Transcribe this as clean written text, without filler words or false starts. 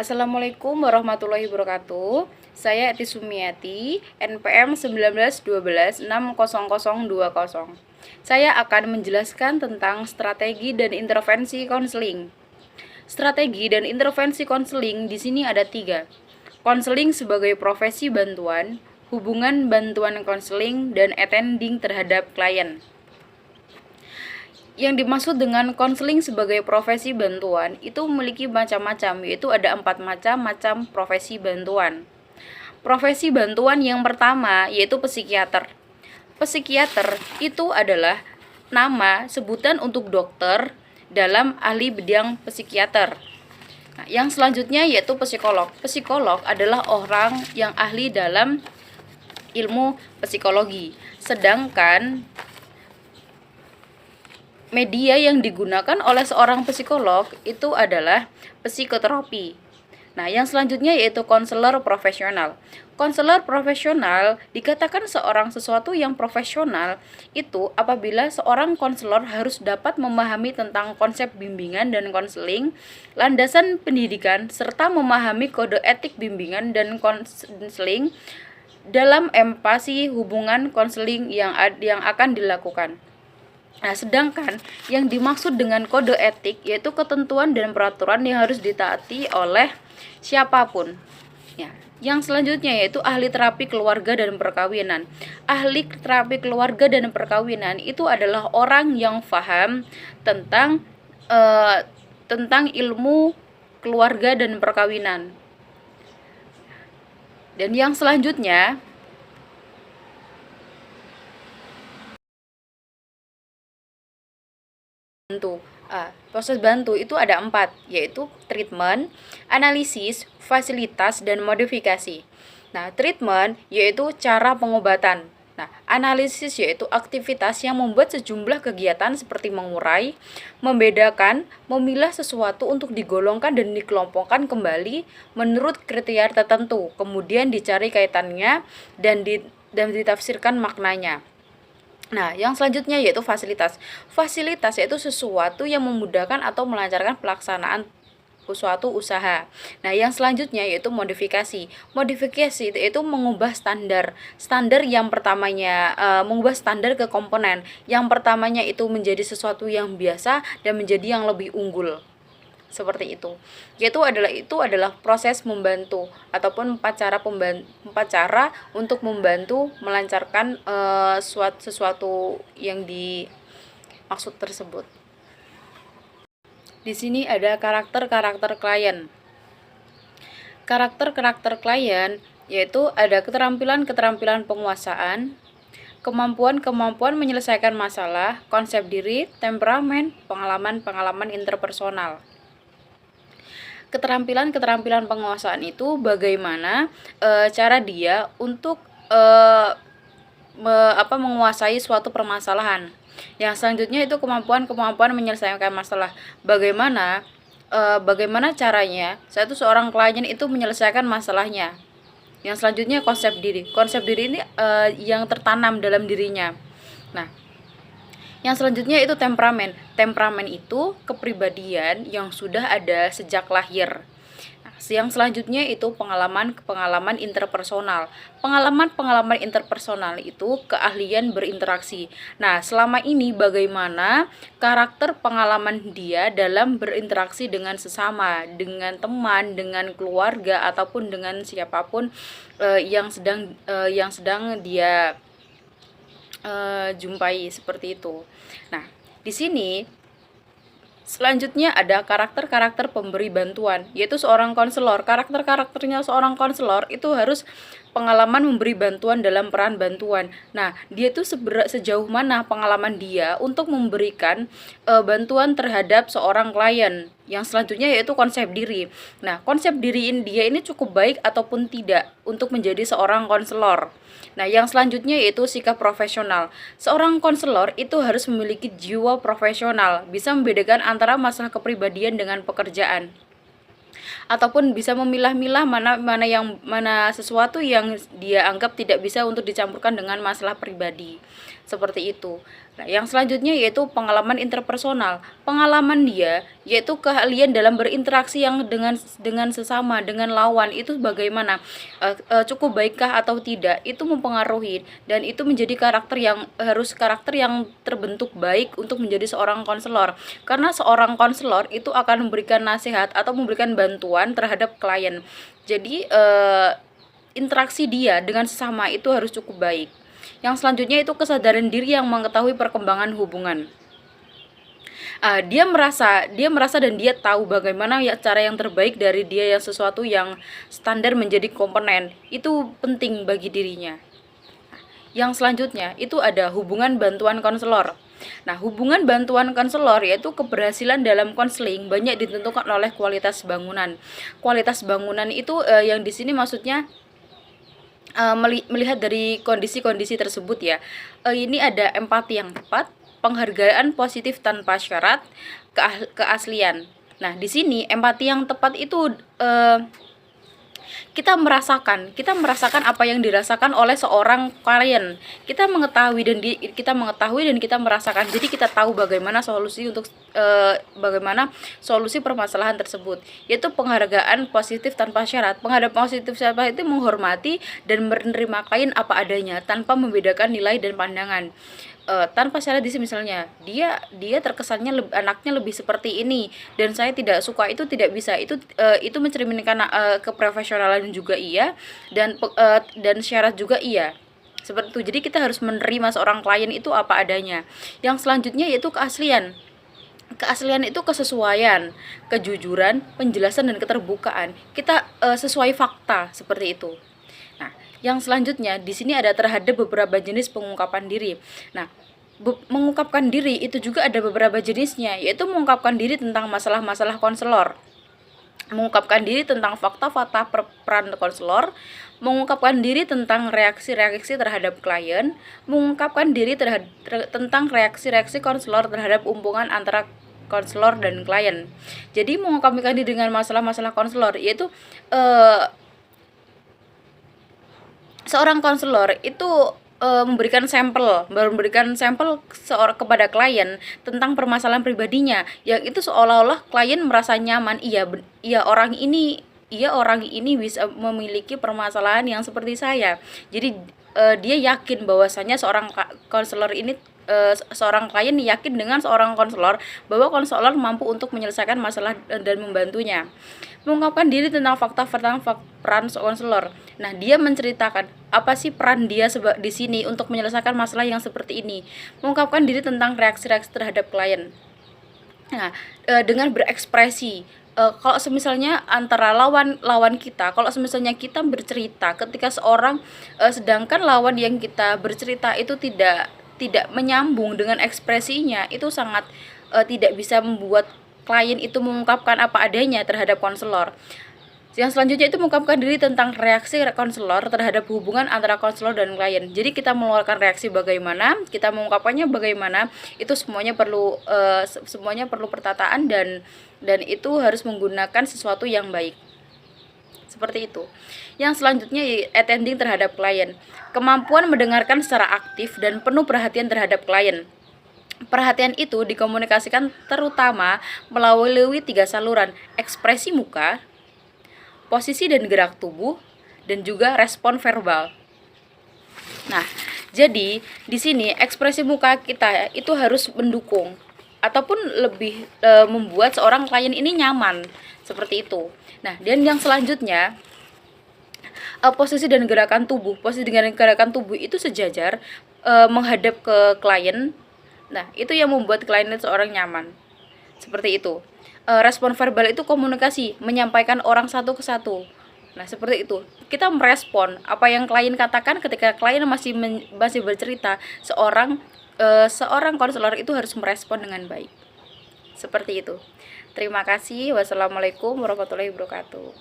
Assalamualaikum warahmatullahi wabarakatuh. Saya Eti Sumiati, NPM 1912 60020. Saya akan menjelaskan tentang strategi dan intervensi konseling. Strategi dan intervensi konseling di sini ada 3. Konseling sebagai profesi bantuan, hubungan bantuan konseling, dan attending terhadap klien. Yang dimaksud dengan konseling sebagai profesi bantuan itu memiliki macam-macam, yaitu ada 4 macam profesi bantuan. Profesi bantuan yang pertama yaitu psikiater. Psikiater itu adalah nama sebutan untuk dokter dalam ahli bidang psikiater. Nah, yang selanjutnya yaitu psikolog. Psikolog adalah orang yang ahli dalam ilmu psikologi. Sedangkan media yang digunakan oleh seorang psikolog itu adalah psikoterapi. Nah, yang selanjutnya yaitu konselor profesional. Konselor profesional dikatakan sesuatu yang profesional itu apabila seorang konselor harus dapat memahami tentang konsep bimbingan dan konseling, landasan pendidikan, serta memahami kode etik bimbingan dan konseling dalam empati hubungan konseling yang akan dilakukan. Nah, sedangkan yang dimaksud dengan kode etik yaitu ketentuan dan peraturan yang harus ditaati oleh siapapun. Ya, yang selanjutnya yaitu ahli terapi keluarga dan perkawinan. Ahli terapi keluarga dan perkawinan itu adalah orang yang paham tentang ilmu keluarga dan perkawinan. Dan yang selanjutnya proses bantu itu ada 4, yaitu treatment, analisis, fasilitas, dan modifikasi. Nah, treatment yaitu cara pengobatan. Nah, analisis yaitu aktivitas yang membuat sejumlah kegiatan seperti mengurai, membedakan, memilah sesuatu untuk digolongkan dan dikelompokkan kembali menurut kriteria tertentu, kemudian dicari kaitannya dan ditafsirkan maknanya. Nah, yang selanjutnya yaitu fasilitas. Fasilitas yaitu sesuatu yang memudahkan atau melancarkan pelaksanaan suatu usaha. Nah, yang selanjutnya yaitu modifikasi. Modifikasi itu mengubah standar. Standar yang pertamanya mengubah standar ke komponen. Yang pertamanya itu menjadi sesuatu yang biasa dan menjadi yang lebih unggul. Seperti itu. Itu adalah proses membantu ataupun 4 cara untuk membantu melancarkan sesuatu yang dimaksud tersebut. Di sini ada karakter-karakter klien. Karakter-karakter klien yaitu ada keterampilan-keterampilan penguasaan, kemampuan-kemampuan menyelesaikan masalah, konsep diri, temperamen, pengalaman-pengalaman interpersonal. Keterampilan-keterampilan penguasaan itu bagaimana cara dia untuk menguasai suatu permasalahan. Yang selanjutnya itu kemampuan-kemampuan menyelesaikan masalah. Bagaimana caranya seorang klien itu menyelesaikan masalahnya. Yang selanjutnya konsep diri. Konsep diri ini yang tertanam dalam dirinya. Nah, yang selanjutnya itu temperamen. Temperamen itu kepribadian yang sudah ada sejak lahir. Nah, yang selanjutnya itu pengalaman interpersonal. Pengalaman interpersonal itu keahlian berinteraksi. Nah, selama ini bagaimana karakter pengalaman dia dalam berinteraksi dengan sesama, dengan teman, dengan keluarga ataupun dengan siapapun yang sedang dia jumpai, seperti itu. Nah, di sini selanjutnya ada karakter-karakter pemberi bantuan, yaitu seorang konselor. Karakternya seorang konselor itu harus pengalaman memberi bantuan dalam peran bantuan. Nah, dia itu sejauh mana pengalaman dia untuk memberikan bantuan terhadap seorang klien. Yang selanjutnya yaitu konsep diri. Nah, konsep diri dia ini cukup baik ataupun tidak untuk menjadi seorang konselor. Nah, yang selanjutnya yaitu sikap profesional. Seorang konselor itu harus memiliki jiwa profesional, bisa membedakan antara masalah kepribadian dengan pekerjaan, ataupun bisa memilah-milah mana sesuatu yang dia anggap tidak bisa untuk dicampurkan dengan masalah pribadi. seperti itu. Nah, yang selanjutnya yaitu pengalaman interpersonal. Pengalaman dia yaitu keahlian dalam berinteraksi yang dengan sesama, dengan lawan itu bagaimana, cukup baikkah atau tidak, itu mempengaruhi, dan itu menjadi karakter yang terbentuk baik untuk menjadi seorang konselor. Karena seorang konselor itu akan memberikan nasihat atau memberikan bantuan terhadap klien. Jadi interaksi dia dengan sesama itu harus cukup baik. Yang selanjutnya itu kesadaran diri yang mengetahui perkembangan hubungan. Dia merasa dan dia tahu bagaimana ya cara yang terbaik dari dia yang sesuatu yang standar menjadi komponen. Itu penting bagi dirinya. Yang selanjutnya itu ada hubungan bantuan konselor. Nah, hubungan bantuan konselor yaitu keberhasilan dalam konseling banyak ditentukan oleh kualitas bangunan. Kualitas bangunan itu yang di sini maksudnya melihat dari kondisi-kondisi tersebut ya. Ini ada empati yang tepat, penghargaan positif tanpa syarat, keaslian. Nah, di sini empati yang tepat itu kita merasakan apa yang dirasakan oleh seorang klien. Kita mengetahui dan kita merasakan. Jadi kita tahu bagaimana solusi permasalahan tersebut. Yaitu penghargaan positif tanpa syarat. Penghargaan positif tanpa syarat itu menghormati dan menerima klien apa adanya tanpa membedakan nilai dan pandangan. Tanpa syarat di sini misalnya dia terkesannya anaknya lebih seperti ini dan saya tidak suka, itu tidak bisa. Itu mencerminkan keprofesionalan juga iya, dan syarat juga iya, seperti itu. Jadi kita harus menerima seorang klien itu apa adanya. Yang selanjutnya yaitu keaslian. Keaslian itu kesesuaian, kejujuran, penjelasan dan keterbukaan. Kita sesuai fakta seperti itu. Nah, yang selanjutnya di sini ada terhadap beberapa jenis pengungkapan diri. Nah, mengungkapkan diri itu juga ada beberapa jenisnya, yaitu mengungkapkan diri tentang masalah-masalah konselor, mengungkapkan diri tentang fakta-fakta peran konselor, mengungkapkan diri tentang reaksi-reaksi terhadap klien, mengungkapkan diri tentang reaksi-reaksi konselor terhadap hubungan antara konselor dan klien. Jadi mengungkapkan diri dengan masalah-masalah konselor yaitu seorang konselor itu memberikan sampel kepada klien tentang permasalahan pribadinya, yang itu seolah-olah klien merasa nyaman. Iya orang ini bisa memiliki permasalahan yang seperti saya. Jadi dia yakin bahwasanya seorang klien yakin dengan seorang konselor bahwa konselor mampu untuk menyelesaikan masalah dan membantunya. Mengungkapkan diri tentang peran konselor. Nah, dia menceritakan apa sih peran dia di sini untuk menyelesaikan masalah yang seperti ini. Mengungkapkan diri tentang reaksi-reaksi terhadap klien. Nah, dengan berekspresi. Kalau semisalnya antara lawan kita, kalau semisalnya kita bercerita ketika sedangkan lawan yang kita bercerita itu tidak menyambung dengan ekspresinya, itu sangat tidak bisa membuat klien itu mengungkapkan apa adanya terhadap konselor. Yang selanjutnya itu mengungkapkan diri tentang reaksi konselor terhadap hubungan antara konselor dan klien. Jadi kita mengeluarkan reaksi bagaimana, kita mengungkapkannya bagaimana, itu semuanya perlu pertataan dan itu harus menggunakan sesuatu yang baik. Seperti itu. Yang selanjutnya attending terhadap klien. Kemampuan mendengarkan secara aktif dan penuh perhatian terhadap klien. Perhatian itu dikomunikasikan terutama melalui 3 saluran: ekspresi muka, posisi dan gerak tubuh, dan juga respon verbal. Nah, jadi di sini ekspresi muka kita itu harus mendukung ataupun lebih membuat seorang klien ini nyaman, seperti itu. Nah, dan yang selanjutnya posisi dan gerakan tubuh. Posisi dengan gerakan tubuh itu sejajar menghadap ke klien. Nah, itu yang membuat klien seorang nyaman. Seperti itu. Respon verbal itu komunikasi, menyampaikan orang satu ke satu. Nah, seperti itu. Kita merespon apa yang klien katakan ketika klien masih bercerita. Seorang konselor itu harus merespon dengan baik. Seperti itu. Terima kasih. Wassalamualaikum warahmatullahi wabarakatuh.